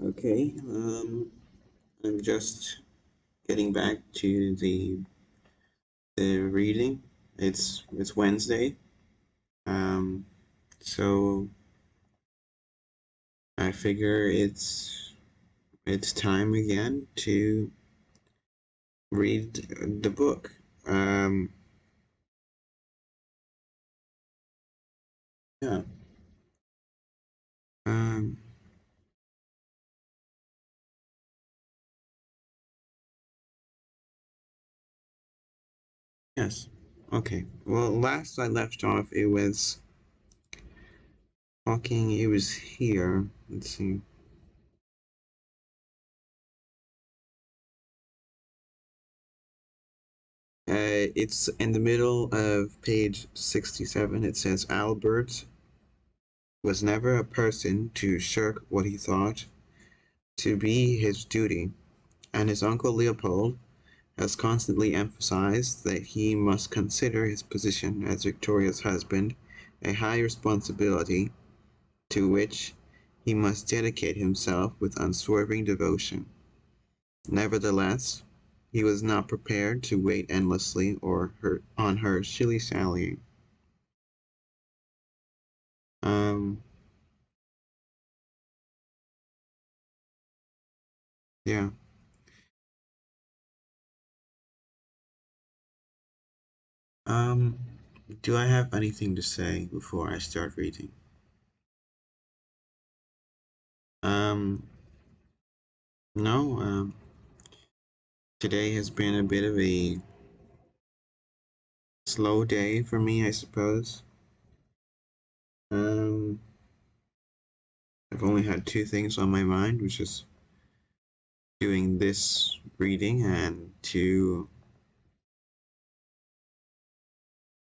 Okay, I'm just getting back to the reading. It's Wednesday, um, so I figure it's time again to read the book. Um, yeah. Um, yes. Okay. Well, last I left off, it was talking. It was here. Let's see. It's in the middle of page 67. It says Albert was never a person to shirk what he thought to be his duty, and his uncle Leopold has constantly emphasized that he must consider his position as Victoria's husband a high responsibility to which he must dedicate himself with unswerving devotion. Nevertheless, he was not prepared to wait endlessly on her shilly-shallying. Um, yeah. Um, do I have anything to say before I start reading? Um, no, today has been a bit of a slow day for me, I suppose. Um, I've only had two things on my mind, which is doing this reading and to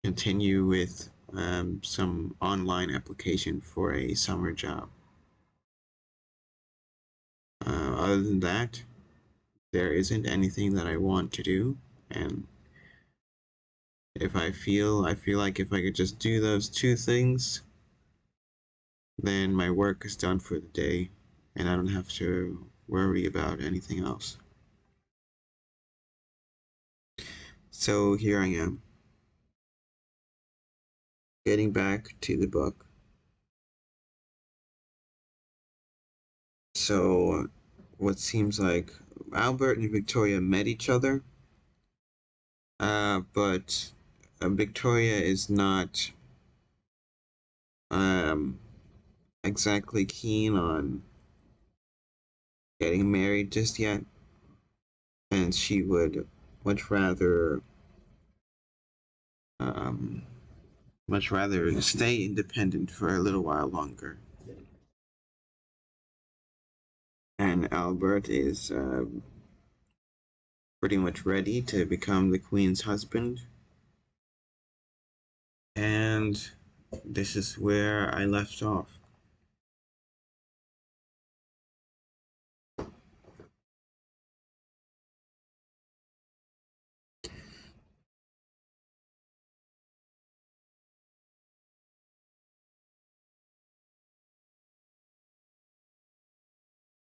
continue with some online application for a summer job. Other than that, there isn't anything that I want to do, and if I feel like if I could just do those two things, then my work is done for the day, and I don't have to worry about anything else. So here I am, getting back to the book. So, what seems like Albert and Victoria met each other, but Victoria is not um, exactly keen on getting married just yet, and she would much rather um, much rather stay independent for a little while longer. And Albert is pretty much ready to become the Queen's husband. And this is where I left off.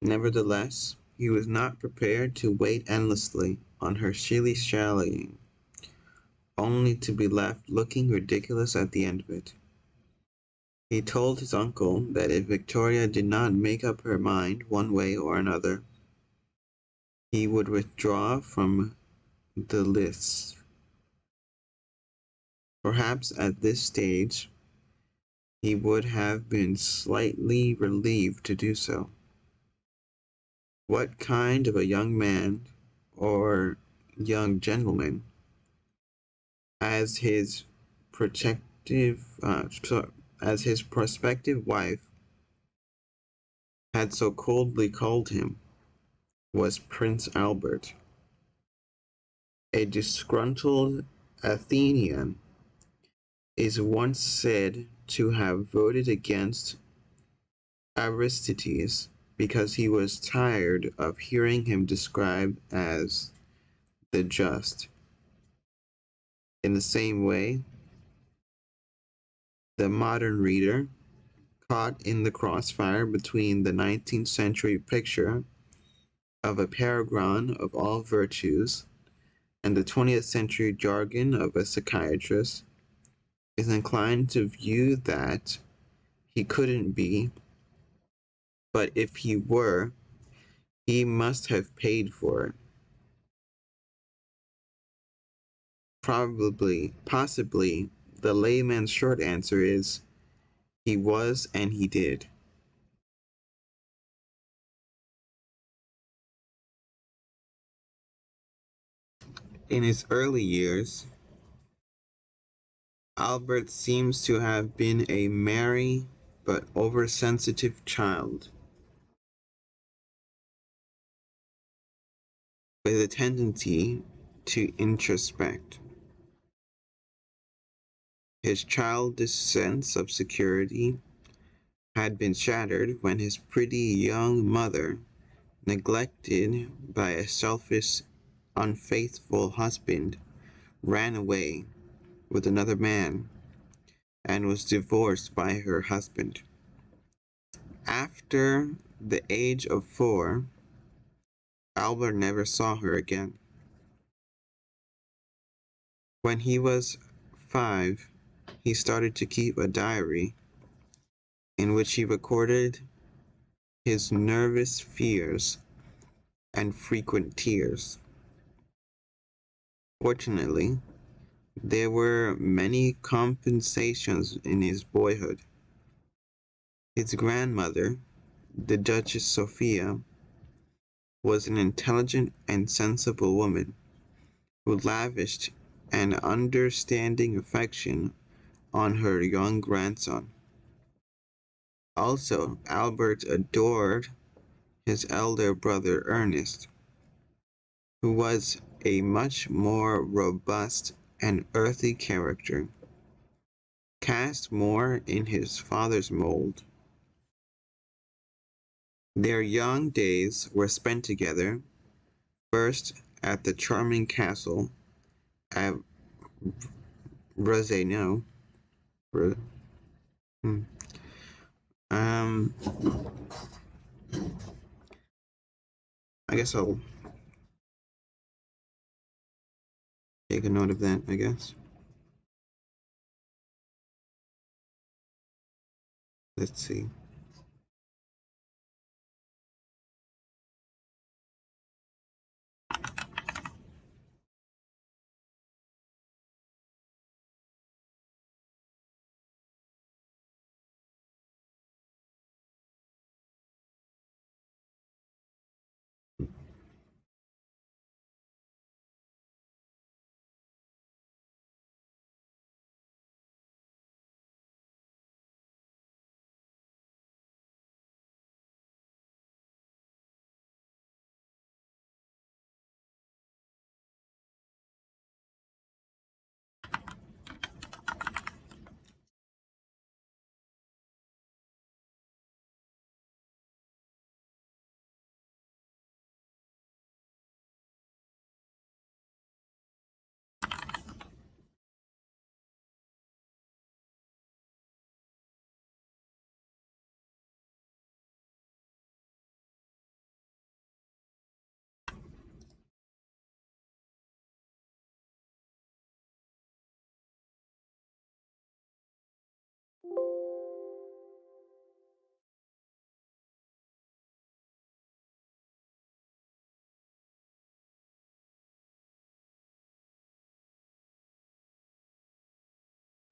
Nevertheless, he was not prepared to wait endlessly on her shilly-shallying, only to be left looking ridiculous at the end of it. He told his uncle that if Victoria did not make up her mind one way or another, he would withdraw from the lists. Perhaps at this stage he would have been slightly relieved to do so. What kind of a young man or young gentleman, as his protective, as his prospective wife had so coldly called him, was Prince Albert? A disgruntled Athenian is once said to have voted against Aristides because he was tired of hearing him described as the just. In the same way, the modern reader caught in the crossfire between the 19th century picture of a paragon of all virtues and the 20th century jargon of a psychiatrist, is inclined to view that he couldn't be, but if he were, he must have paid for it. Possibly, the layman's short answer is he was and he did. In his early years, Albert seems to have been a merry but oversensitive child with a tendency to introspect. His childish sense of security had been shattered when his pretty young mother, neglected by a selfish, unfaithful husband, ran away with another man and was divorced by her husband. After the age of 4, Albert never saw her again. When he was 5, he started to keep a diary in which he recorded his nervous fears and frequent tears. Fortunately, there were many compensations in his boyhood. His grandmother, the Duchess Sophia, was an intelligent and sensible woman who lavished an understanding affection on her young grandson. Also, Albert adored his elder brother Ernest, who was a much more robust and earthy character, cast more in his father's mold. Their young days were spent together, first at the charming castle at Brazzano. Um, I guess I'll take a note of that, I guess. Let's see.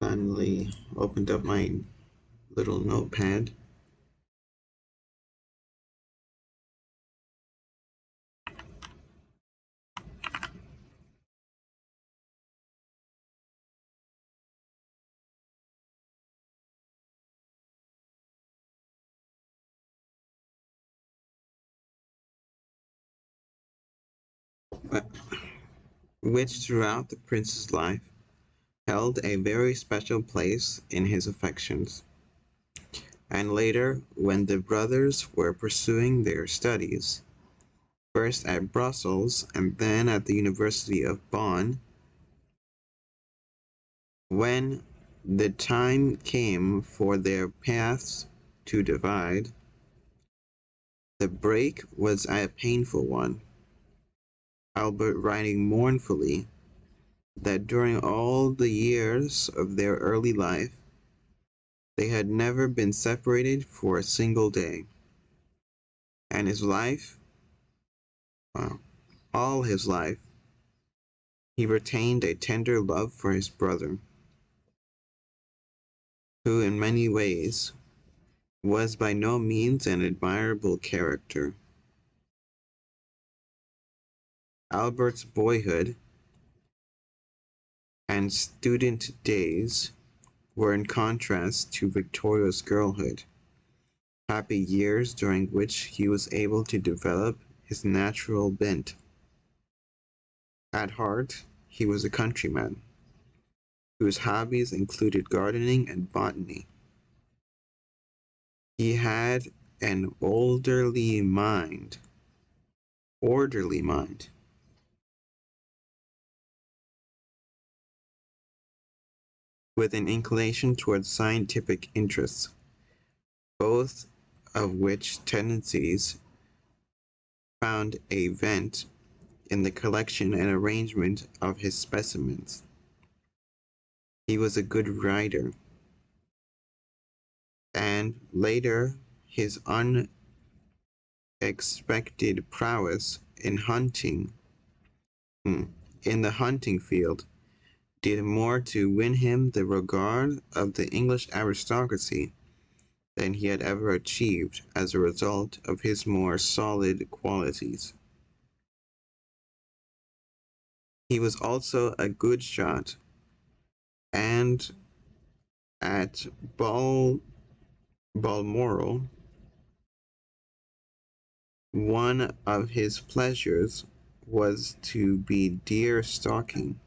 Finally opened up my little notepad. Which throughout the prince's life held a very special place in his affections. And later, when the brothers were pursuing their studies, first at Brussels and then at the University of Bonn, when the time came for their paths to divide. The break was a painful one, Albert writing mournfully that during all the years of their early life, they had never been separated for a single day. And his life, well, all his life, he retained a tender love for his brother, who in many ways was by no means an admirable character. Albert's boyhood and student days were in contrast to Victoria's girlhood, happy years during which he was able to develop his natural bent. At heart, he was a countryman, whose hobbies included gardening and botany. He had an orderly mind, with an inclination towards scientific interests, both of which tendencies found a vent in the collection and arrangement of his specimens. He was a good writer, and later his unexpected prowess in in the hunting field did more to win him the regard of the English aristocracy than he had ever achieved as a result of his more solid qualities. He was also a good shot, and at Balmoral, one of his pleasures was to be deer stalking.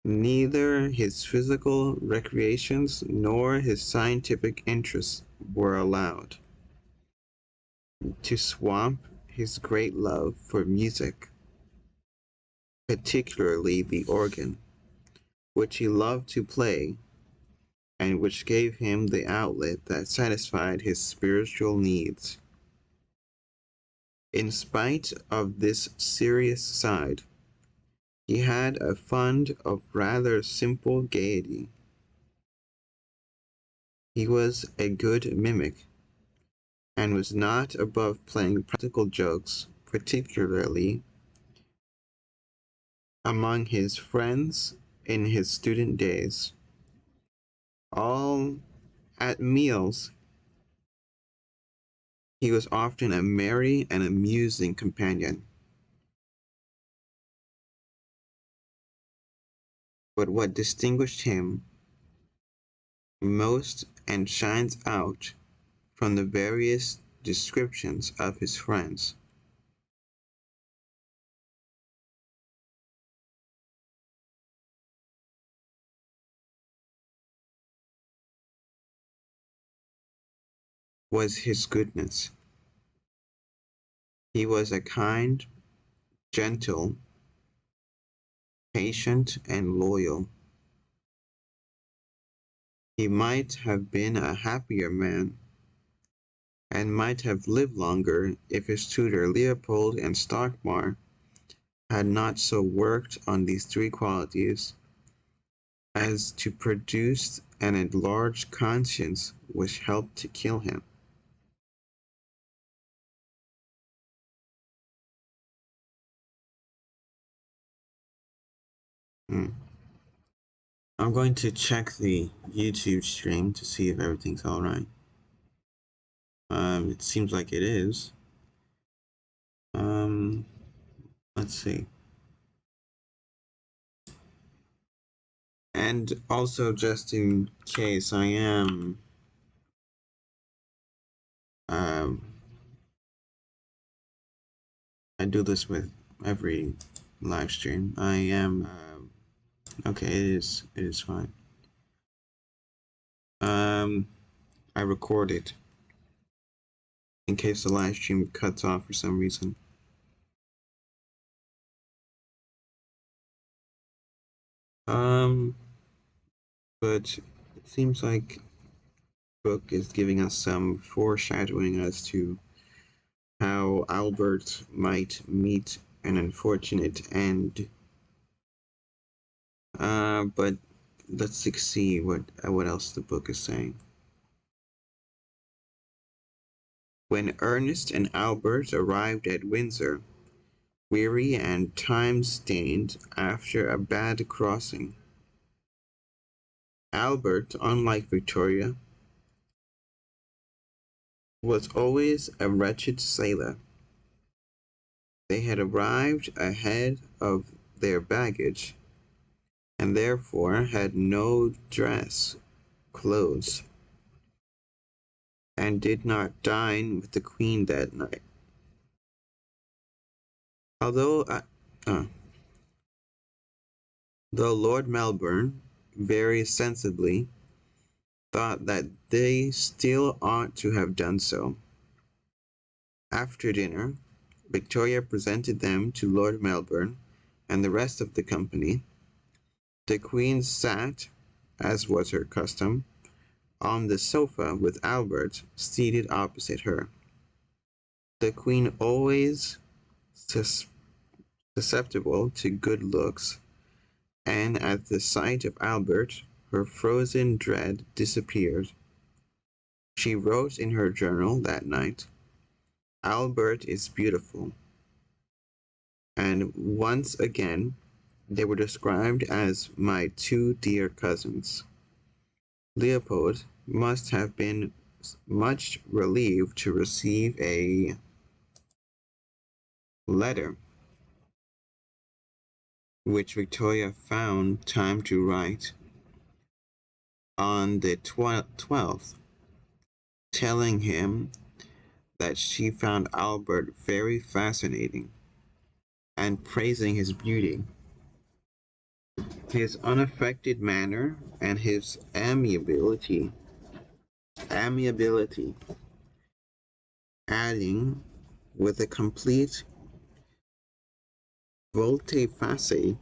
Neither his physical recreations nor his scientific interests were allowed to swamp his great love for music, particularly the organ, which he loved to play and which gave him the outlet that satisfied his spiritual needs. In spite of this serious side, he had a fund of rather simple gaiety. He was a good mimic, and was not above playing practical jokes, particularly among his friends in his student days. All at meals, he was often a merry and amusing companion. But what distinguished him most and shines out from the various descriptions of his friends was his goodness. He was a kind, gentle, patient, and loyal. He might have been a happier man, and might have lived longer if his tutor Leopold and Stockmar had not so worked on these three qualities as to produce an enlarged conscience which helped to kill him. Hmm. I'm going to check the YouTube stream to see if everything's alright. It seems like it is. Um, let's see. And also, just in case, um, I do this with every live stream. Okay, it is fine. I record it in case the live stream cuts off for some reason. But it seems like book is giving us some foreshadowing as to how Albert might meet an unfortunate end. But let's see what else the book is saying. When Ernest and Albert arrived at Windsor, weary and time-stained after a bad crossing, Albert, unlike Victoria, was always a wretched sailor. They had arrived ahead of their baggage, and therefore had no clothes, and did not dine with the Queen that night. Although, though Lord Melbourne very sensibly thought that they still ought to have done so. After dinner, Victoria presented them to Lord Melbourne and the rest of the company. The Queen sat, as was her custom, on the sofa with Albert seated opposite her. The Queen, always susceptible to good looks, and at the sight of Albert, her frozen dread disappeared. She wrote in her journal that night, "Albert is beautiful," and once again they were described as my two dear cousins. Leopold must have been much relieved to receive a letter which Victoria found time to write on the 12th, telling him that she found Albert very fascinating and praising his beauty, his unaffected manner, and his amiability, adding with a complete volte-face.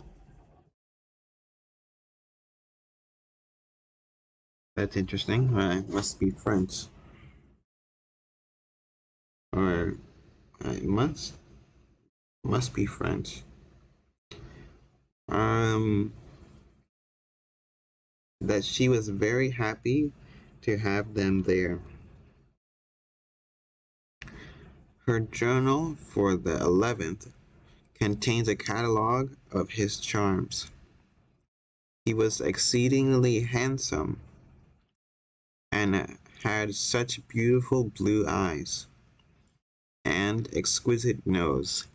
That's interesting. It must be French. Or it must be French. That she was very happy to have them there. Her journal for the 11th contains a catalogue of his charms. He was exceedingly handsome and had such beautiful blue eyes and exquisite nose,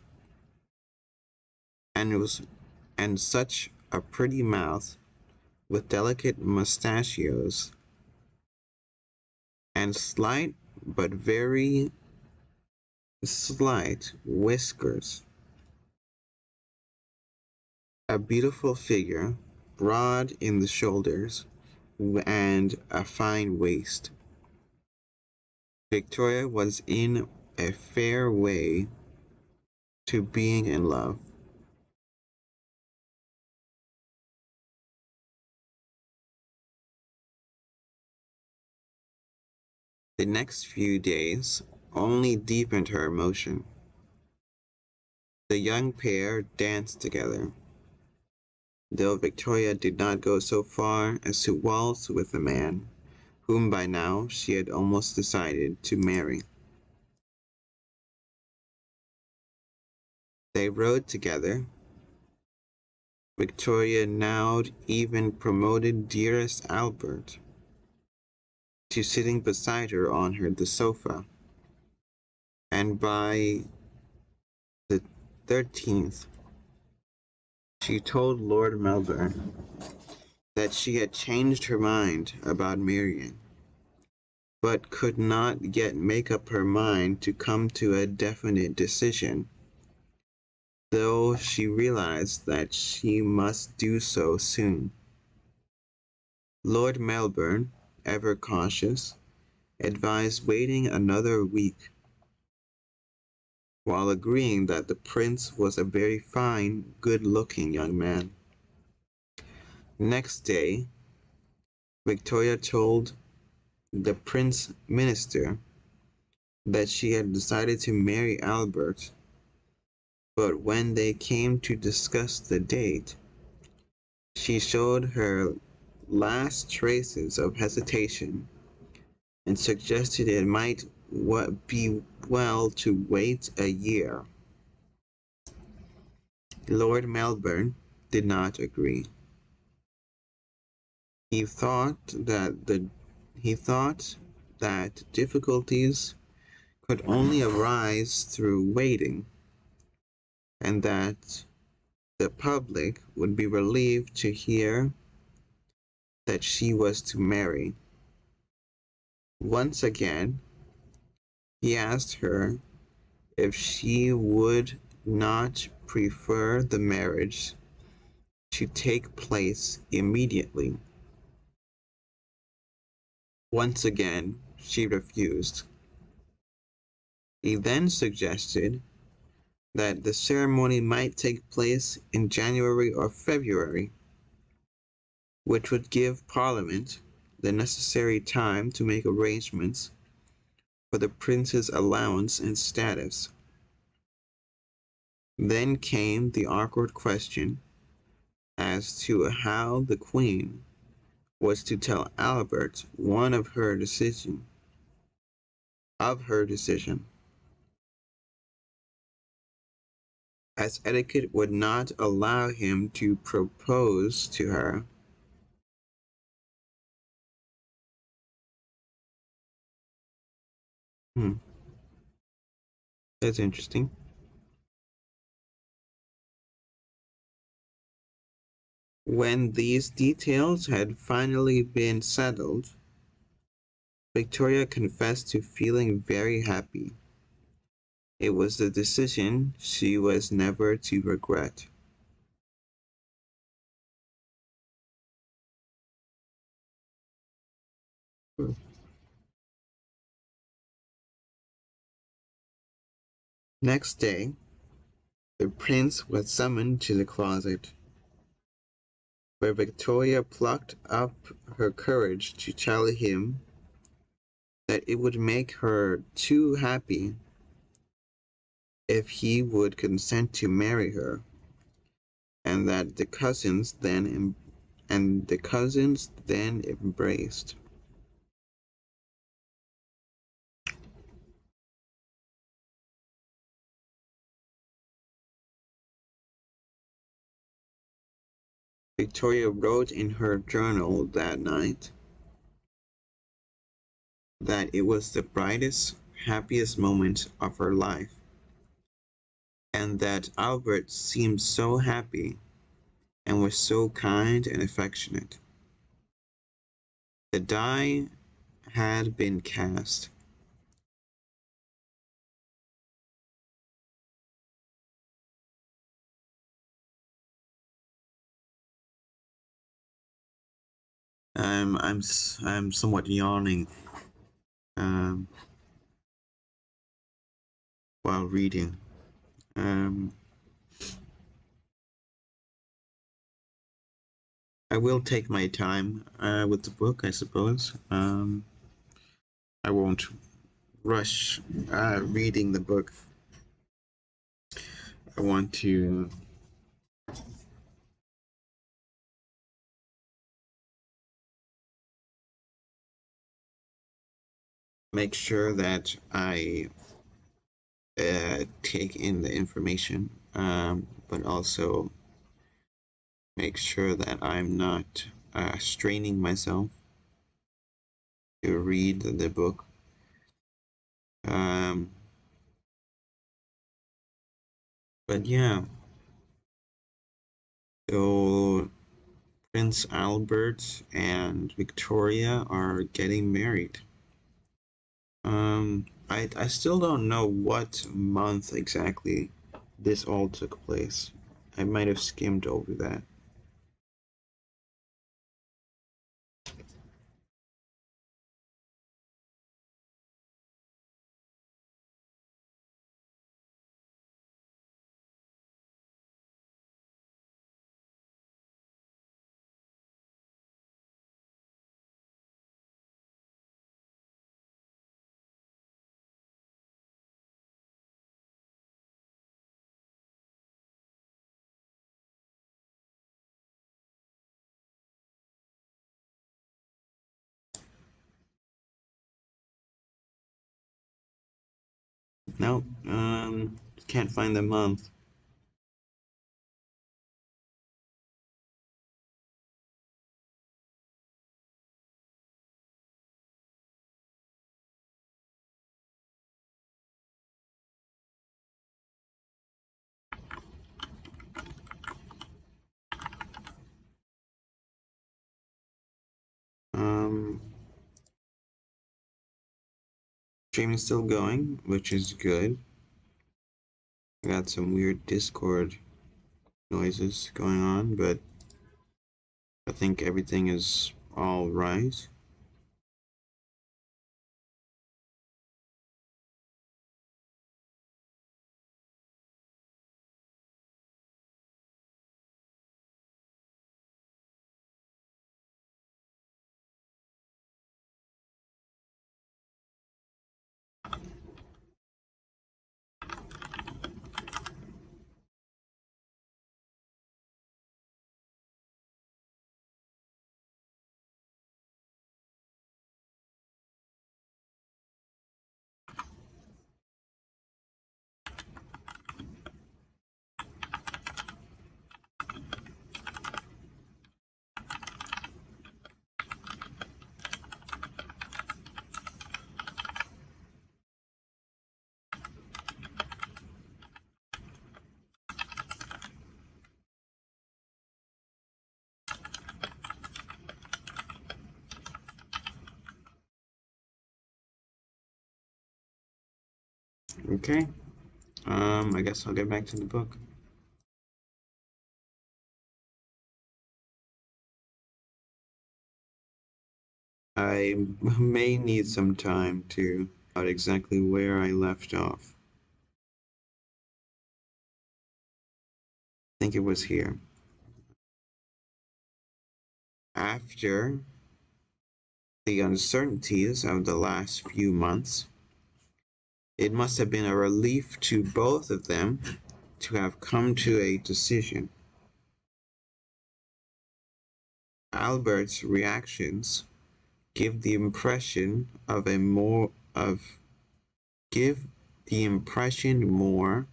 and such a pretty mouth with delicate mustachios and slight but very slight whiskers. A beautiful figure, broad in the shoulders, and a fine waist. Victoria was in a fair way to being in love. The next few days only deepened her emotion. The young pair danced together, though Victoria did not go so far as to waltz with the man whom by now she had almost decided to marry. They rode together. Victoria now even promoted dearest Albert to sitting beside her on the sofa, and by the 13th she told Lord Melbourne that she had changed her mind about marrying, but could not yet make up her mind to come to a definite decision, though she realized that she must do so soon. Lord Melbourne, ever cautious, advised waiting another week, while agreeing that the prince was a very fine, good-looking young man. Next day, Victoria told the prince minister that she had decided to marry Albert, but when they came to discuss the date, she showed her last traces of hesitation and suggested it might be well to wait a year. Lord Melbourne did not agree. He thought that difficulties could only arise through waiting, and that the public would be relieved to hear that she was to marry. Once again, he asked her if she would not prefer the marriage to take place immediately. Once again, she refused. He then suggested that the ceremony might take place in January or February, which would give Parliament the necessary time to make arrangements for the prince's allowance and status. Then came the awkward question as to how the Queen was to tell Albert one of her decision. As etiquette would not allow him to propose to her. Hmm, that's interesting. When these details had finally been settled, Victoria confessed to feeling very happy. It was the decision she was never to regret. Next day, the prince was summoned to the closet, where Victoria plucked up her courage to tell him that it would make her too happy if he would consent to marry her, and that the cousins then embraced. Victoria wrote in her journal that night that it was the brightest, happiest moment of her life, and that Albert seemed so happy and was so kind and affectionate. The die had been cast. I'm somewhat yawning um, while reading. Um, I will take my time with the book, I suppose. I won't rush reading the book. I want to make sure that I take in the information, but also make sure that I'm not straining myself to read the book. Um, but yeah, so Prince Albert and Victoria are getting married. I still don't know what month exactly this all took place. I might have skimmed over that. Nope. Can't find the month. Streaming's still going, which is good. I got some weird Discord noises going on, but I think everything is all right. Okay. I guess I'll get back to the book. I may need some time to out exactly where I left off. I think it was here. After the uncertainties of the last few months, it must have been a relief to both of them to have come to a decision. Albert's reactions give the impression of a more of give the impression more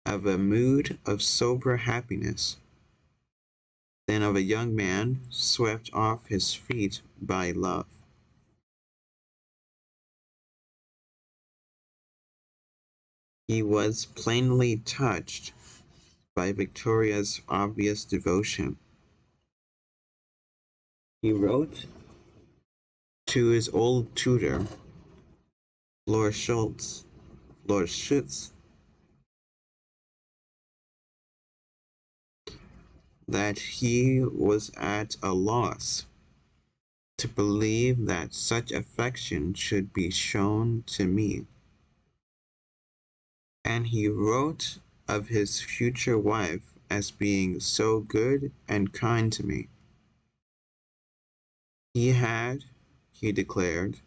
of a mood of sober happiness than of a young man swept off his feet by love. He was plainly touched by Victoria's obvious devotion. He wrote to his old tutor, Lord Schutz, that he was at a loss to believe that such affection should be shown to me. And he wrote of his future wife as being so good and kind to me. He had, he declared,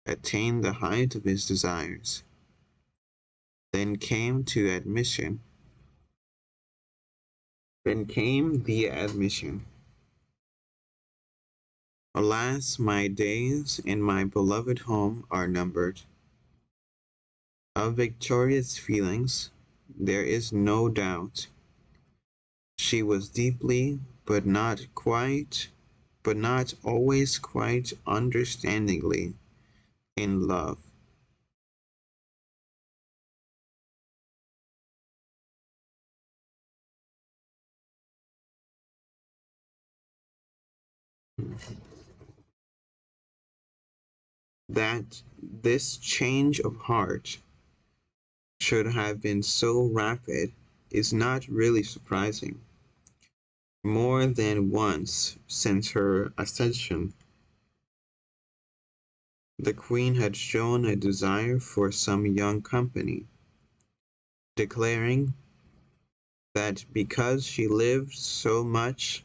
attained the height of his desires. Then came the admission. Alas, my days in my beloved home are numbered. Of Victoria's feelings, there is no doubt. She was deeply, but not always quite understandingly, in love. That this change of heart should have been so rapid is not really surprising. More than once since her accession, the Queen had shown a desire for some young company, declaring that because she lived so much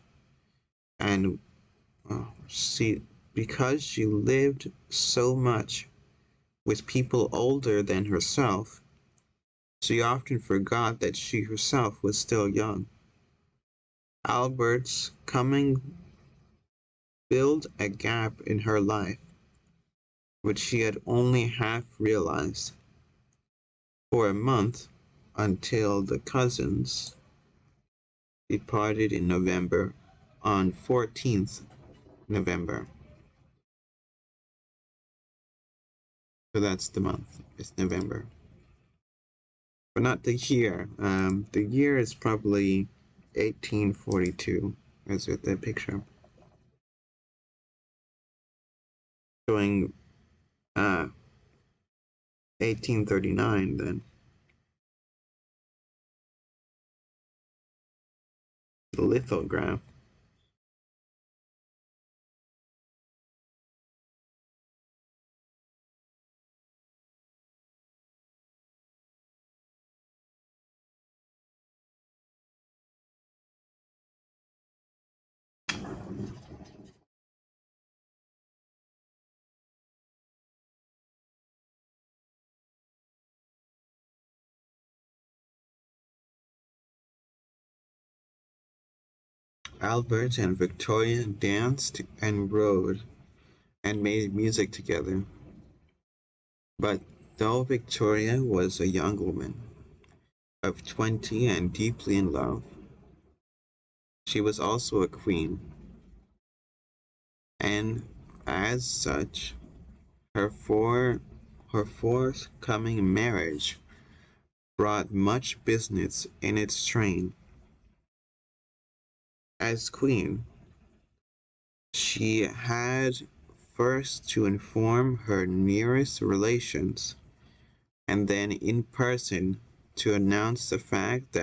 and because she lived so much with people older than herself, she often forgot that she herself was still young. Albert's coming filled a gap in her life, which she had only half realized. for a month until the cousins departed in November on 14th November. So that's the month. It's November. But not the year. The year is probably 1842, as with the picture. Showing 1839 then. The lithograph. Albert and Victoria danced and rode and made music together. But though Victoria was a young woman of 20 and deeply in love, she was also a queen, and as such, her forthcoming marriage brought much business in its train. As queen, she had first to inform her nearest relations, and then in person to announce the fact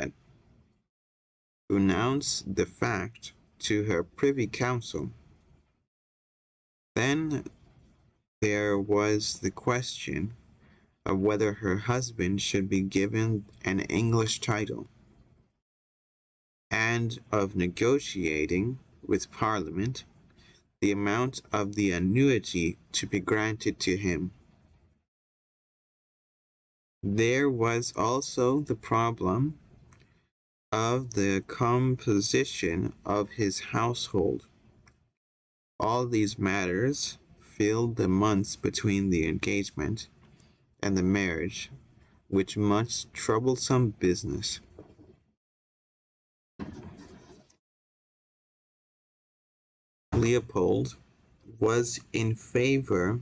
to her privy council. Then there was the question of whether her husband should be given an English title, and of negotiating with Parliament the amount of the annuity to be granted to him. There was also the problem of the composition of his household. All these matters filled the months between the engagement and the marriage with much troublesome business. Leopold was in favor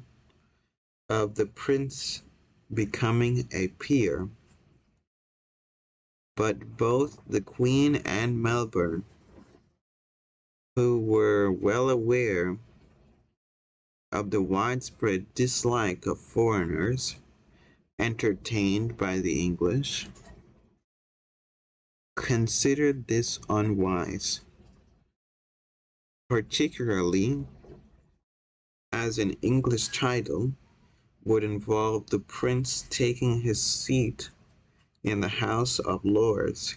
of the prince becoming a peer, but both the Queen and Melbourne, who were well aware of the widespread dislike of foreigners entertained by the English, considered this unwise, particularly as an English title would involve the prince taking his seat in the House of Lords.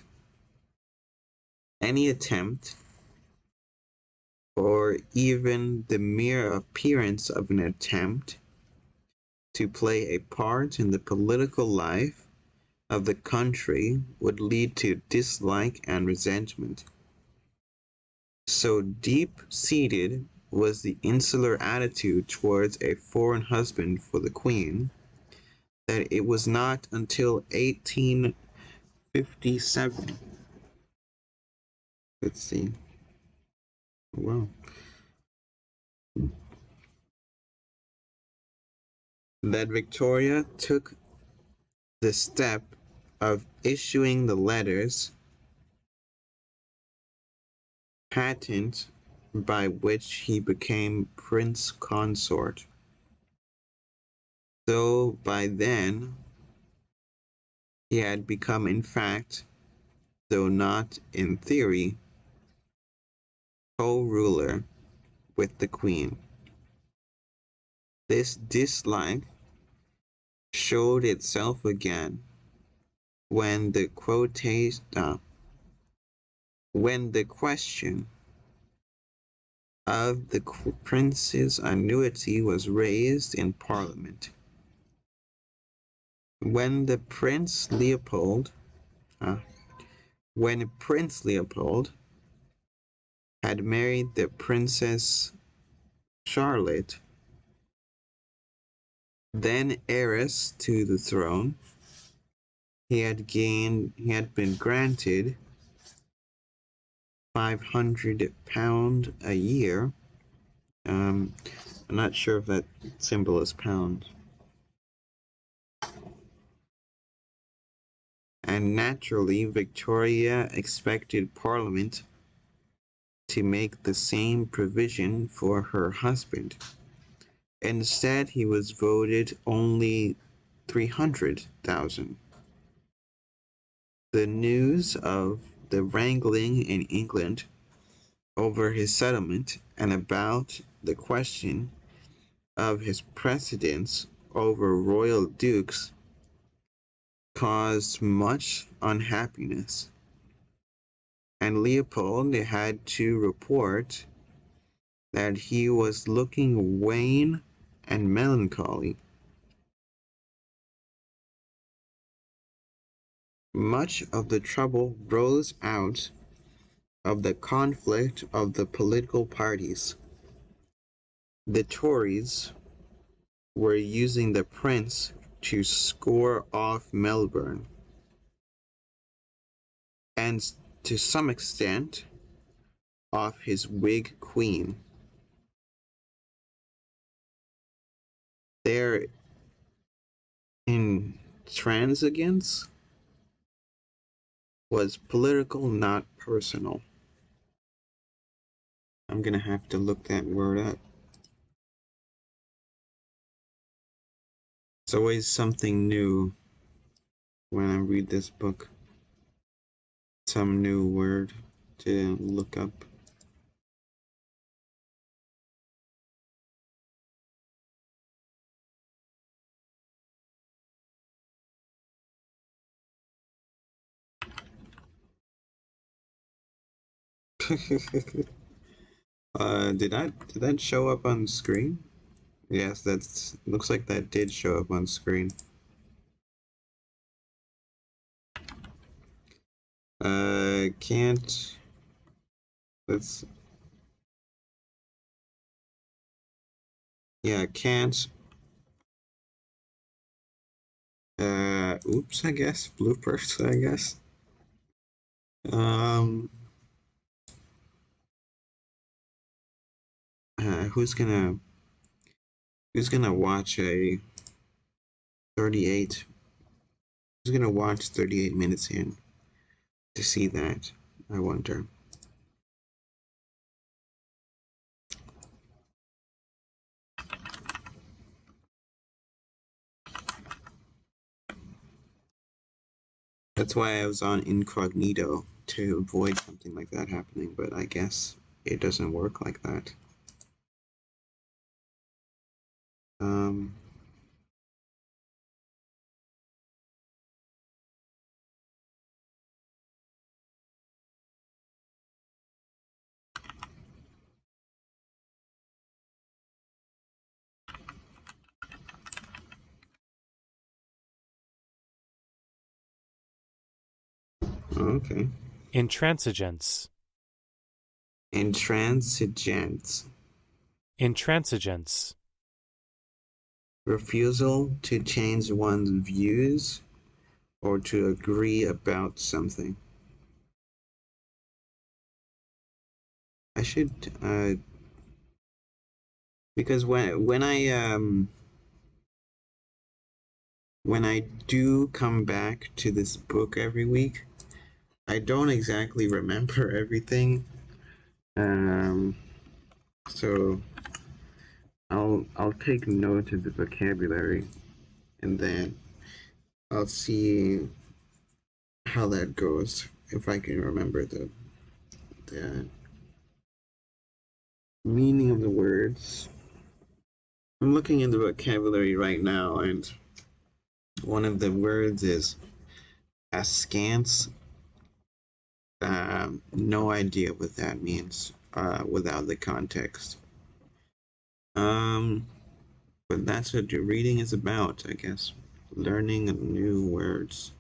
Any attempt, or even the mere appearance of an attempt, to play a part in the political life of the country would lead to dislike and resentment. So deep-seated was the insular attitude towards a foreign husband for the Queen that it was not until 1857, let's see, wow, that Victoria took the step of issuing the letters patent by which he became Prince Consort. Though by then he had become in fact, though not in theory, co-ruler with the Queen. This dislike showed itself again when the question of the prince's annuity was raised in Parliament. When Prince Leopold had married the Princess Charlotte, then heiress to the throne, He had been granted £500 a year. I'm not sure if that symbol is pound. And naturally, Victoria expected Parliament to make the same provision for her husband. Instead, he was voted only 300,000. The news of the wrangling in England over his settlement and about the question of his precedence over royal dukes caused much unhappiness, and Leopold had to report that he was looking wan and melancholy. Much of the trouble rose out of the conflict of the political parties. The Tories were using the prince to score off Melbourne, and to some extent off his Whig queen. Their intransigence was political, not personal. I'm gonna have to look that word up. It's always something new when I read this book. Some new word to look up. Did that show up on screen? Yes, that's looks like that did show up on screen. Can't. Let's. Yeah, can't. Oops, I guess. Bloopers, I guess. Um. Who's gonna watch a 38? Who's gonna watch 38 minutes in to see that? I wonder. That's why I was on incognito, to avoid something like that happening, but I guess it doesn't work like that. Okay. Intransigence. Intransigence. Intransigence. Refusal to change one's views or to agree about something. I should, because when I do come back to this book every week, I don't exactly remember everything. So I'll take note of the vocabulary, and then I'll see how that goes, if I can remember the meaning of the words. I'm looking in the vocabulary right now, and one of the words is askance. No idea what that means without the context. But that's what your reading is about, I guess. Learning new words.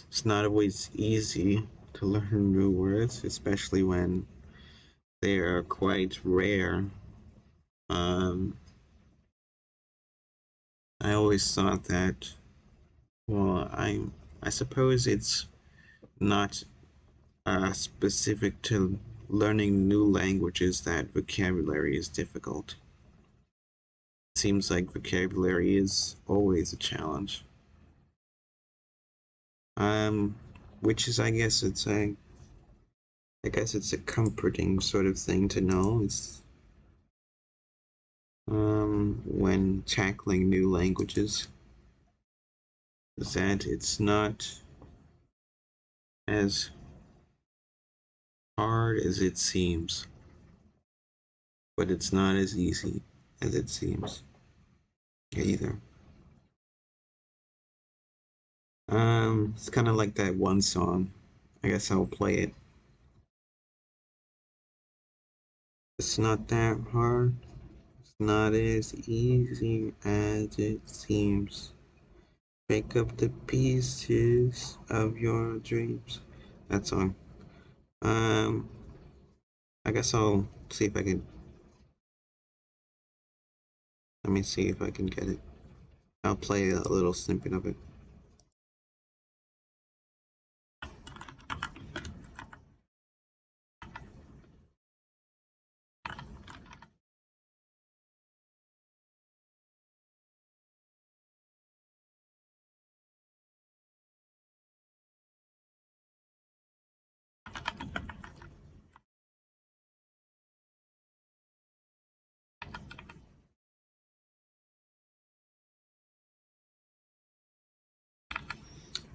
It's not always easy to learn new words, especially when they are quite rare. I always thought that, well, I suppose it's not specific to learning new languages that vocabulary is difficult. It seems like vocabulary is always a challenge. Which is, I guess it's a comforting sort of thing to know. It's when tackling new languages, is that it's not as hard as it seems, but it's not as easy as it seems either. It's kind of like that one song. I guess I'll play it. It's not that hard. It's not as easy as it seems. Pick up the pieces of your dreams. That song. I guess I'll see if I can. Let me see if I can get it. I'll play a little snippet of it.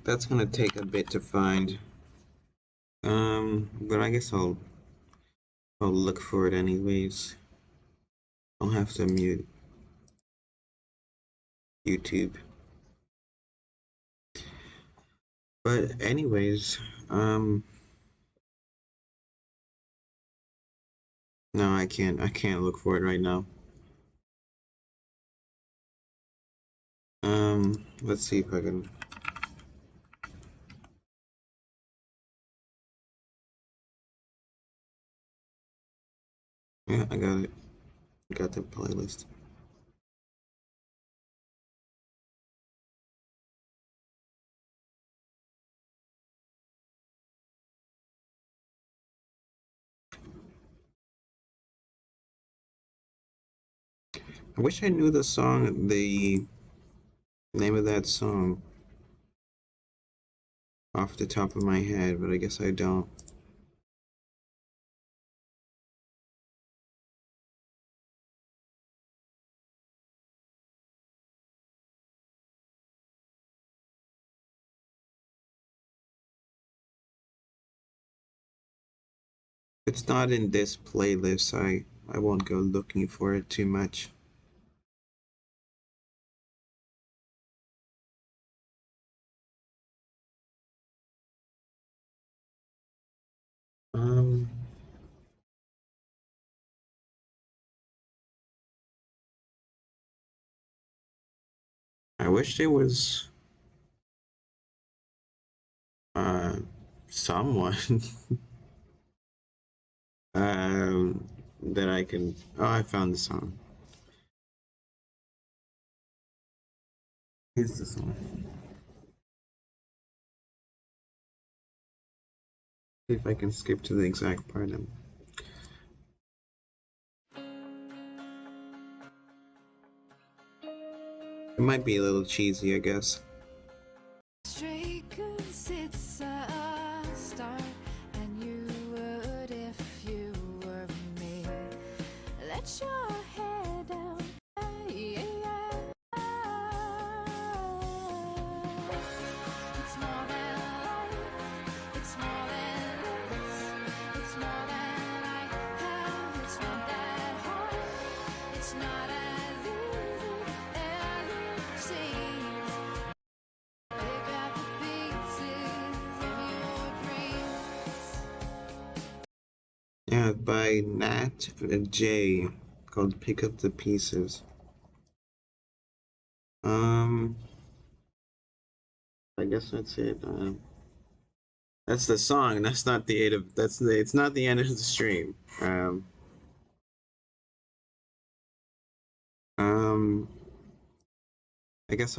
That's gonna take a bit to find. But I guess I'll look for it anyways. I'll have to mute YouTube. But anyways, no, I can't look for it right now. Let's see if I can. Yeah, I got it. Got the playlist. I wish I knew the name of that song off the top of my head, but I guess I don't. If it's not in this playlist, I won't go looking for it too much. Um, I wish there was uh someone that I can. Oh, I found the song. Here's the song. See if I can skip to the exact part. It might be a little cheesy, I guess. Straight 'cause it's a start, and you would if you were me. Let your head down, yeah, yeah. It's more than life, it's more than this, it's more than I have, it's not that hard, it's not as easy as it seems. Pick up the pieces of your dreams. Yeah, by Nat J, called "Pick Up the Pieces." I guess that's it. That's the song. That's not the end of. That's the. It's not the end of the stream. Um, I guess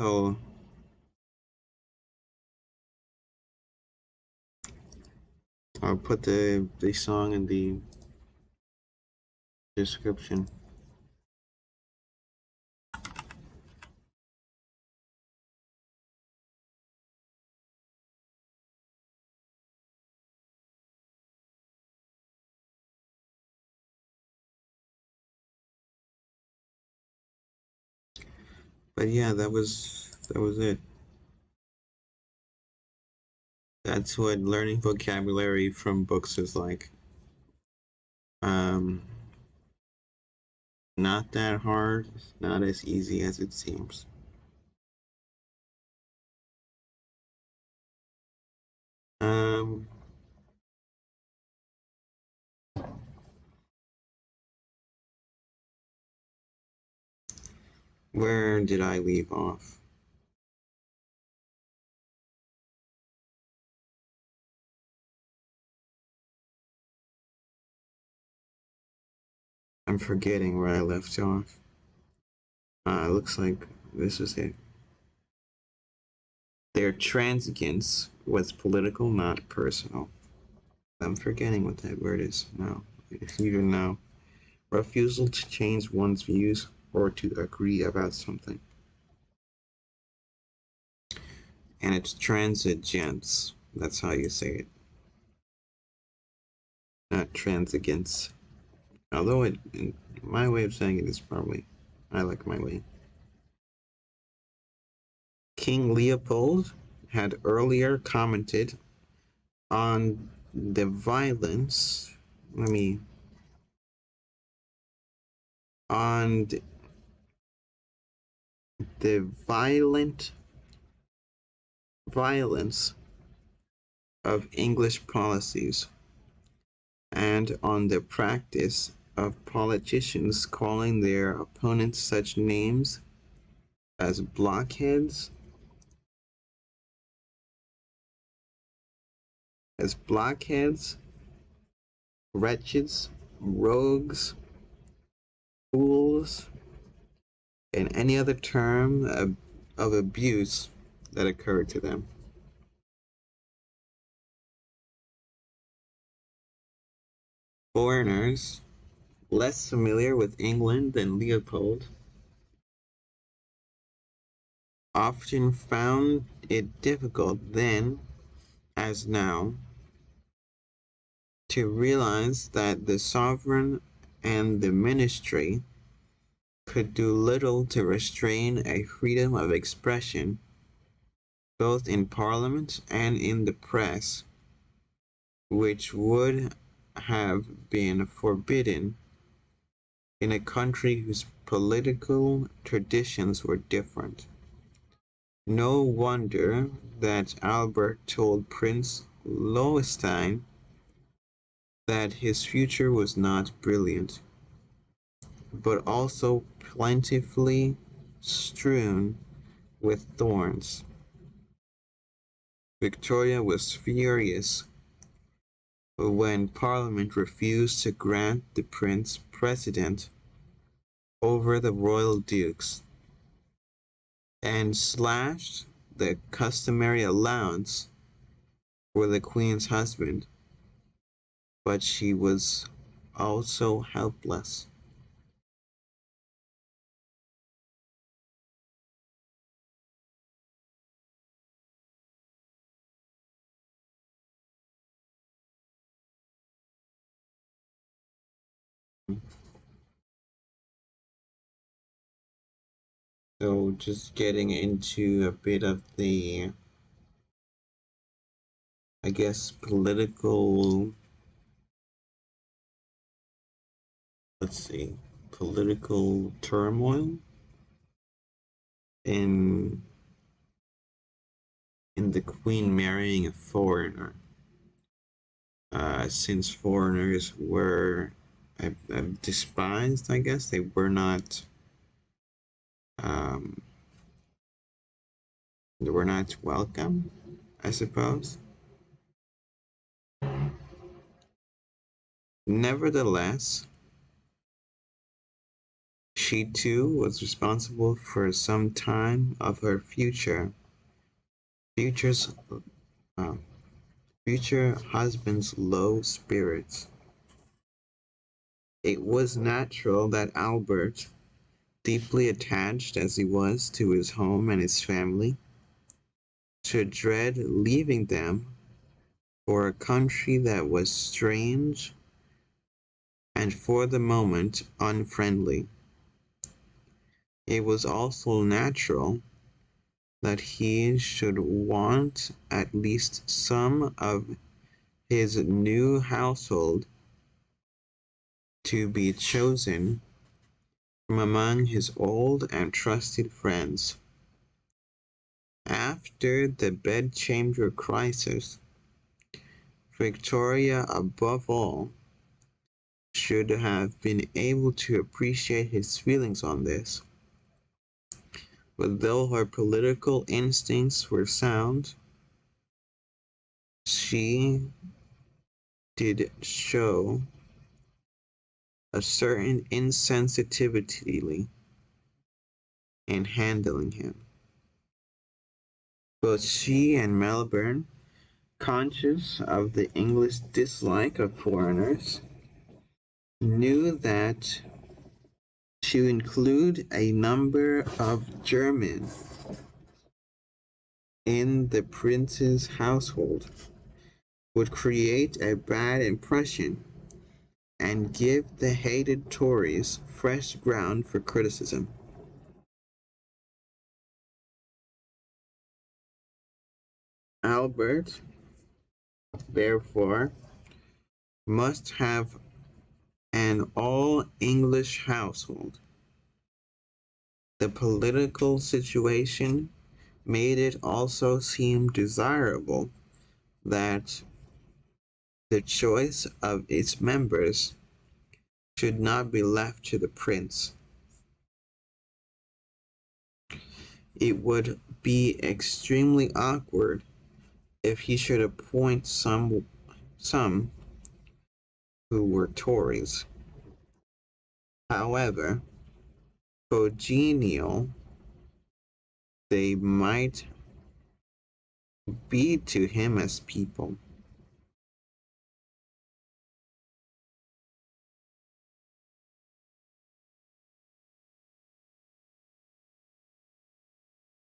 I'll put the song in the description. But yeah, that was it. That's what learning vocabulary from books is like. Um, not that hard, not as easy as it seems. Um, where did I leave off? I'm forgetting where I left off. Looks like this was it. Their transigence was political, not personal. I'm forgetting what that word is now. If you don't know, refusal to change one's views or to agree about something. And it's transigence. That's how you say it. Not transigence. Although my way of saying it is probably, I like my way. King Leopold had earlier commented on the violence. On the violent violence of English policies and on the practice of politicians calling their opponents such names as blockheads, wretches, rogues, fools, and any other term of abuse that occurred to them. Foreigners, less familiar with England than Leopold, often found it difficult then, as now, to realize that the sovereign and the ministry could do little to restrain a freedom of expression both in Parliament and in the press, which would have been forbidden in a country whose political traditions were different. No wonder that Albert told Prince Lowenstein that his future was not brilliant, but also plentifully strewn with thorns. Victoria was furious when Parliament refused to grant the prince precedent over the royal dukes, and slashed the customary allowance for the queen's husband, but she was also helpless. So just getting into a bit of the, I guess, political, let's see, political turmoil in the queen marrying a foreigner. Since foreigners were despised, I guess they were not. Um, they were not welcome, I suppose. Nevertheless, she too was responsible for some time of her future's future husband's low spirits. It was natural that Albert, deeply attached as he was to his home and his family, should dread leaving them for a country that was strange and for the moment unfriendly. It was also natural that he should want at least some of his new household to be chosen from among his old and trusted friends. After the bedchamber crisis, Victoria, above all, should have been able to appreciate his feelings on this. But though her political instincts were sound, she did show a certain insensitivity in handling him. Both she and Melbourne, conscious of the English dislike of foreigners, knew that to include a number of German in the prince's household would create a bad impression and give the hated Tories fresh ground for criticism. Albert, therefore, must have an all-English household. The political situation made it also seem desirable that the choice of its members should not be left to the prince. It would be extremely awkward if he should appoint some who were Tories. However congenial they might be to him as people,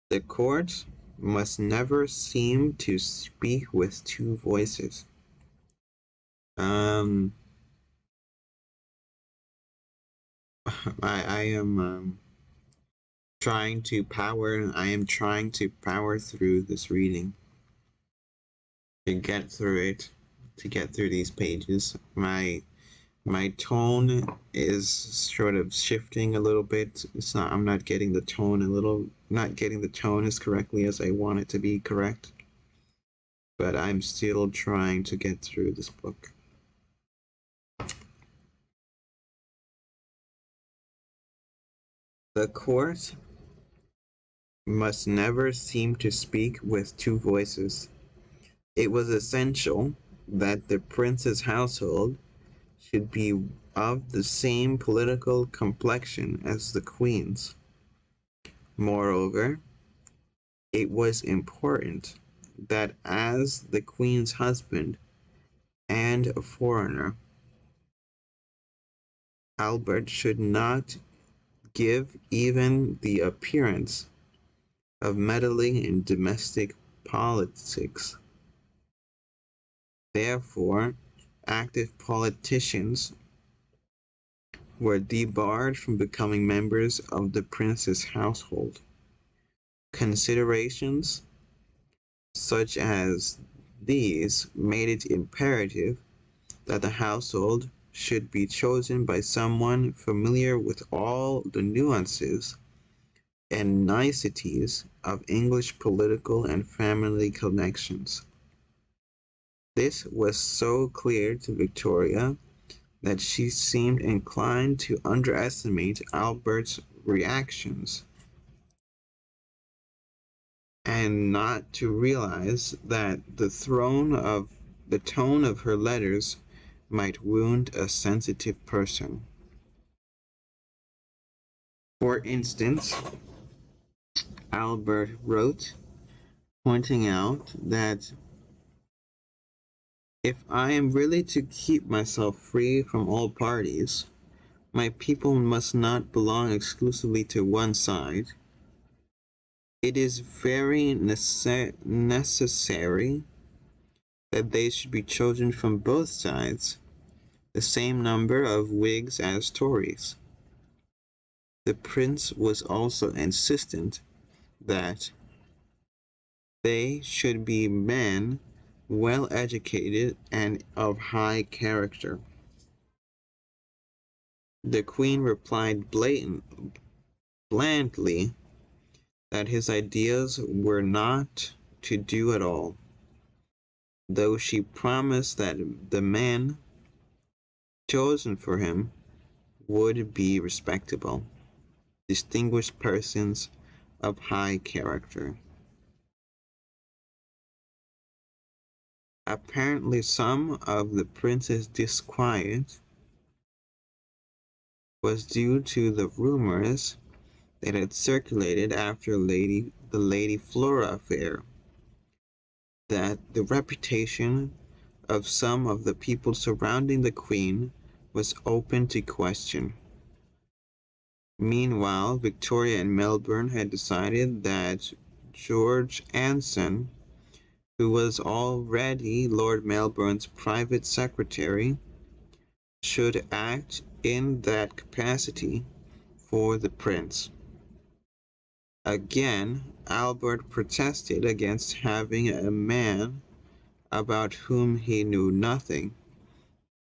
the court must never seem to speak with two voices. I am I am trying to power through this reading to get through it, to get through these pages. My tone is sort of shifting a little bit. I'm not getting the tone as correctly as I want it to be correct. But I'm still trying to get through this book. The court must never seem to speak with two voices. It was essential that the prince's household should be of the same political complexion as the queen's. Moreover, it was important that as the queen's husband and a foreigner, Albert should not give even the appearance of meddling in domestic politics. Therefore, active politicians were debarred from becoming members of the prince's household. Considerations such as these made it imperative that the household should be chosen by someone familiar with all the nuances and niceties of English political and family connections. This was so clear to Victoria that she seemed inclined to underestimate Albert's reactions and not to realize that the tone of her letters might wound a sensitive person. For instance, Albert wrote, pointing out that If I am really to keep myself free from all parties, my people must not belong exclusively to one side. It is very necessary that they should be chosen from both sides, the same number of Whigs as Tories. The prince was also insistent that they should be men well educated and of high character. The queen replied blandly that his ideas were not to do at all, though she promised that the men chosen for him would be respectable, distinguished persons of high character. Apparently, some of the prince's disquiet was due to the rumors that had circulated after the Lady Flora affair, that the reputation of some of the people surrounding the Queen was open to question. Meanwhile, Victoria and Melbourne had decided that George Anson, who was already Lord Melbourne's private secretary, should act in that capacity for the Prince. Again, Albert protested against having a man about whom he knew nothing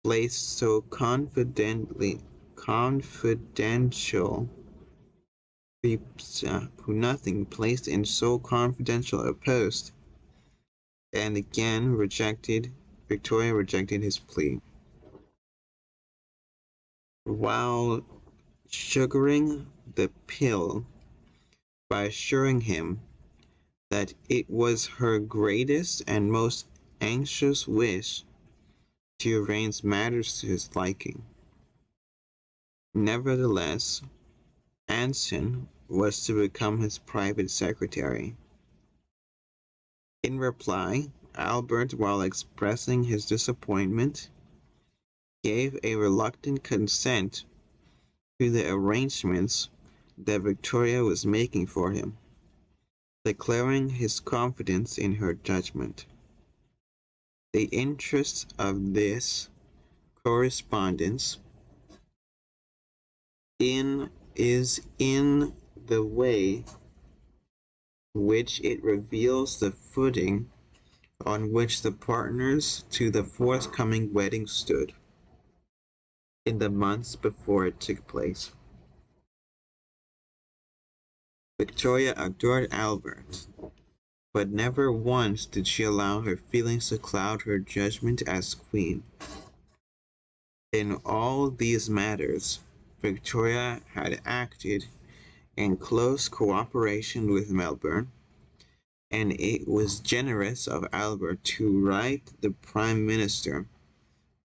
placed so confidential placed in so confidential a post, and again Victoria rejected his plea. While sugaring the pill by assuring him that it was her greatest and most anxious wish to arrange matters to his liking. Nevertheless, Anson was to become his private secretary. In reply, Albert, while expressing his disappointment, gave a reluctant consent to the arrangements that Victoria was making for him, declaring his confidence in her judgment. The interest of this correspondence is in the way which it reveals the footing on which the partners to the forthcoming wedding stood in the months before it took place. Victoria adored Albert, but never once did she allow her feelings to cloud her judgment as queen. In all these matters, Victoria had acted in close cooperation with Melbourne, and it was generous of Albert to write the Prime Minister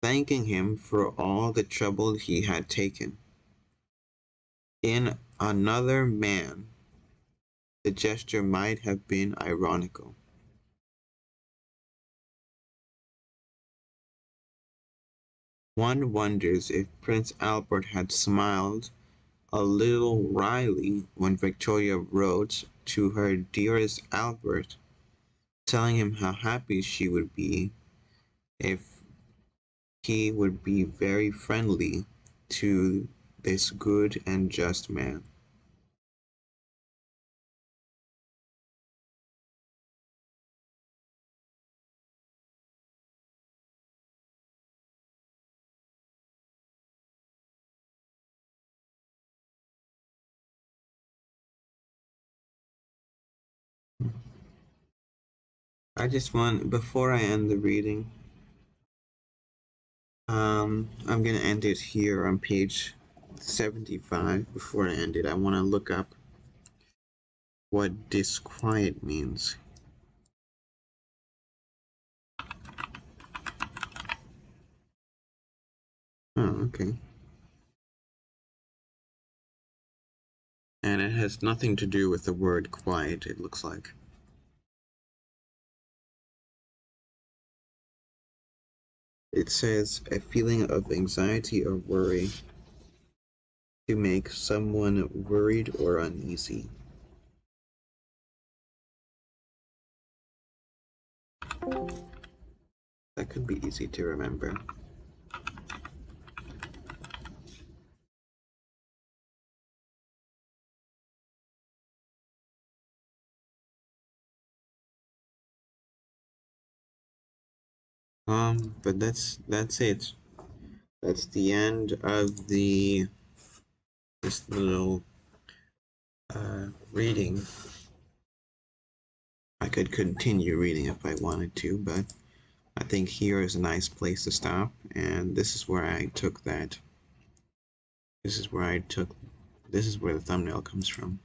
thanking him for all the trouble he had taken. In another man, the gesture might have been ironical. One wonders if Prince Albert had smiled a little wryly when Victoria wrote to her dearest Albert, telling him how happy she would be if he would be very friendly to this good and just man. Before I end the reading, I'm gonna end it here on page 75. Before I end it, I want to look up what disquiet means. Oh, okay. And it has nothing to do with the word quiet, it looks like. It says a feeling of anxiety or worry, to make someone worried or uneasy. That could be easy to remember. But that's it. That's the end of this little reading. I could continue reading if I wanted to, but I think here is a nice place to stop, and this is where I took that. This is where the thumbnail comes from.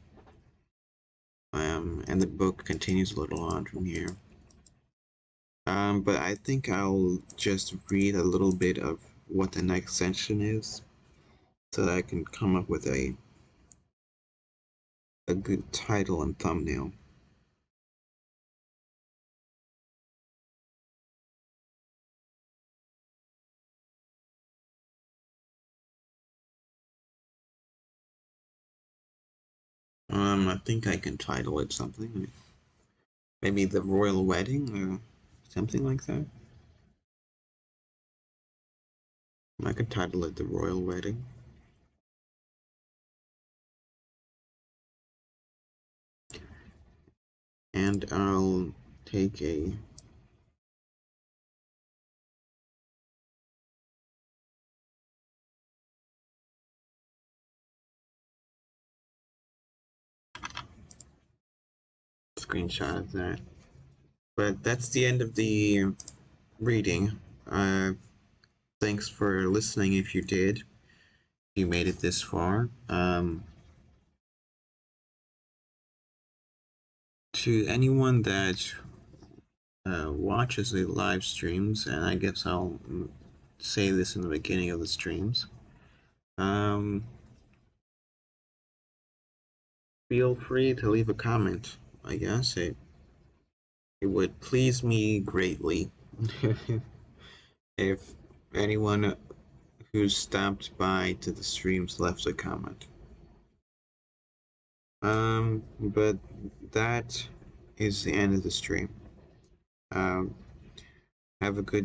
And the book continues a little on from here. But I think I'll just read a little bit of what the next section is, so that I can come up with a good title and thumbnail. I think I can title it something. Maybe The Royal Wedding or something like that. I could title it The Royal Wedding. And I'll take a screenshot of that. But that's the end of the reading. Thanks for listening if you did. You made it this far. To anyone that watches the live streams, and I guess I'll say this in the beginning of the streams, feel free to leave a comment. I guess it would please me greatly if anyone who stopped by to the streams left a comment. But that is the end of the stream. Have a good